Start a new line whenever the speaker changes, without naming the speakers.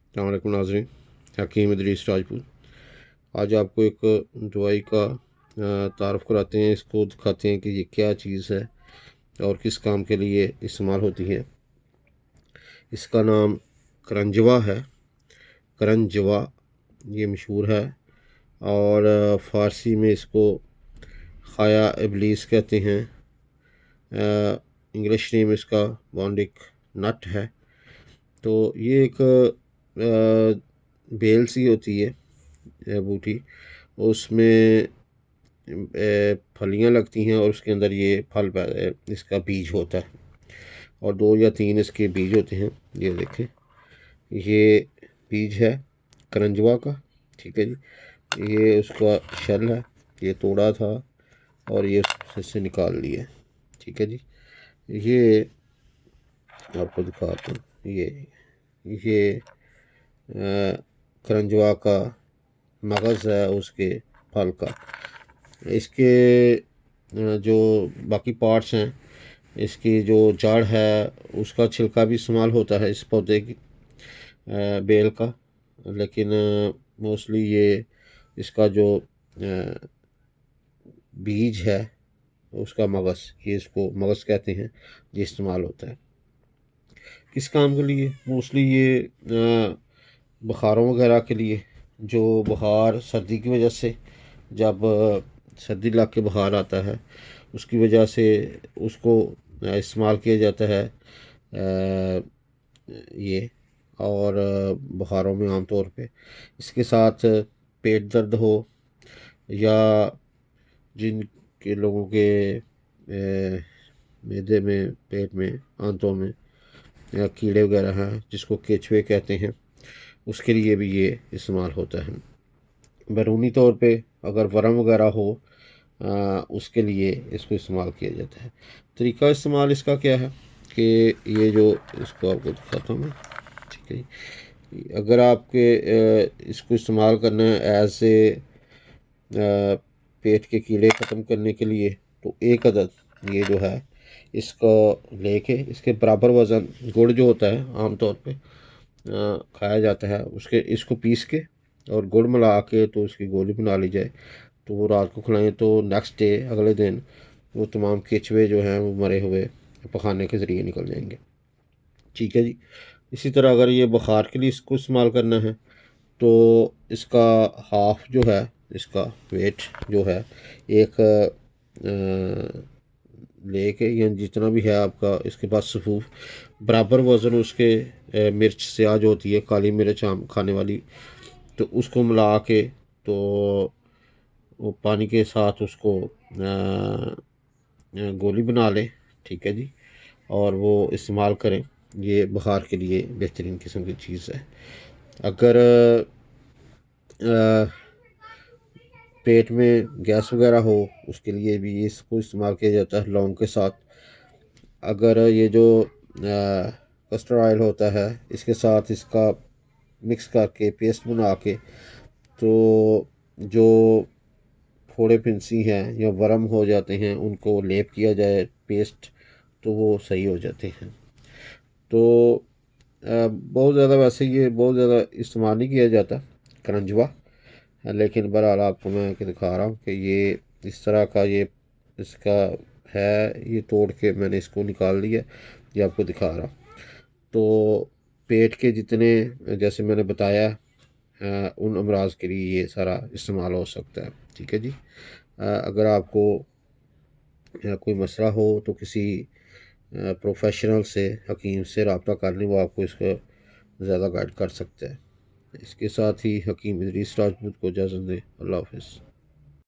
अस्सलाम वालेकुम नाज़रीन, हकीम इदरीस राजपूत। आज आपको एक दवाई का तारुफ़ कराते हैं, इसको दिखाते हैं कि ये क्या चीज़ है और किस काम के लिए इस्तेमाल होती है। इसका नाम करंजवा है। करंजवा ये मशहूर है और फ़ारसी में इसको खाया इबलीस कहते हैं। इंग्लिश नेम इसका बॉन्डिक नट है। तो ये एक बेल सी होती है बूटी, उसमें फलियां लगती हैं और उसके अंदर ये फल इसका बीज होता है और 2 या 3 इसके बीज होते हैं। ये देखें, ये बीज है करंजवा का। ठीक है जी, ये उसका शल है, ये तोड़ा था और ये इससे निकाल लिया। ठीक है जी, ये आपको दिखाता हूँ। ये करंजवा का मगज़ है उसके फल का। इसके जो बाकी पार्ट्स हैं, इसकी जो जड़ है उसका छिलका भी इस्तेमाल होता है इस पौधे की बेल का। लेकिन मोस्टली ये इसका जो बीज है उसका मगज़, ये इसको मगज़ कहते हैं, ये इस्तेमाल होता है। किस काम के लिए? मोस्टली ये बुखारों वगैरह के लिए, जो बुखार सर्दी की वजह से, जब सर्दी लग के बुखार आता है उसकी वजह से उसको इस्तेमाल किया जाता है ये। और बुखारों में आम तौर पे इसके साथ पेट दर्द हो या जिनके लोगों के मैदे में, पेट में, आंतों में या कीड़े वगैरह हैं जिसको केचुए कहते हैं, उसके लिए भी ये इस्तेमाल होता है। बैरूनी तौर पे अगर वर्म वगैरह हो उसके लिए इसको इस्तेमाल किया जाता है। तरीका इस्तेमाल इसका क्या है कि ये जो इसको आपको दिखाता हूँ मैं। ठीक है जी, अगर आपके इसको इस्तेमाल करना है एज ए पेट के कीड़े ख़त्म करने के लिए, तो एक अदद ये जो है इसको लेके इसके बराबर वज़न गुड़ जो होता है आम तौर पे खाया जाता है, उसके इसको पीस के और गुड़ मिला के तो उसकी गोली बना ली जाए, तो वो रात को खिलाएं तो नेक्स्ट डे, अगले दिन, वो तमाम केचुए जो हैं वो मरे हुए पखाने के ज़रिए निकल जाएंगे। ठीक है जी। इसी तरह अगर ये बुखार के लिए इसको इस्तेमाल करना है तो इसका हाफ जो है, इसका वेट जो है, एक लेके या जितना भी है आपका इसके पास सफूफ, बराबर वज़न उसके मिर्च स्याह जो होती है, काली मिर्च आम खाने वाली, तो उसको मिला के तो वो पानी के साथ उसको गोली बना लें। ठीक है जी, और वो इस्तेमाल करें। ये बुखार के लिए बेहतरीन किस्म की चीज़ है। अगर अ, पेट में गैस वगैरह हो उसके लिए भी इसको इस्तेमाल किया जाता है लौंग के साथ। अगर ये जो कस्टर्ड ऑयल होता है इसके साथ इसका मिक्स करके पेस्ट बना के, तो जो फोड़े फिंसी हैं या वर्म हो जाते हैं उनको लेप किया जाए पेस्ट, तो वो सही हो जाते हैं। तो बहुत ज़्यादा, वैसे ये बहुत ज़्यादा इस्तेमाल नहीं किया जाता करंजवा, लेकिन बहरहाल आपको मैं के दिखा रहा हूँ कि ये इस तरह का ये इसका है। ये तोड़ के मैंने इसको निकाल लिया, ये आपको दिखा रहा हूँ। तो पेट के जितने, जैसे मैंने बताया, उन अमराज के लिए ये सारा इस्तेमाल हो सकता है। ठीक है जी। अगर आपको कोई मसला हो तो किसी प्रोफेशनल से, हकीम से रब्ता कर लें, वो आपको इसका ज़्यादा गाइड कर सकता है। इसके साथ ही हकीम इदरीस राजपूत को इजाज़त दें। अल्लाह हाफ़िज़।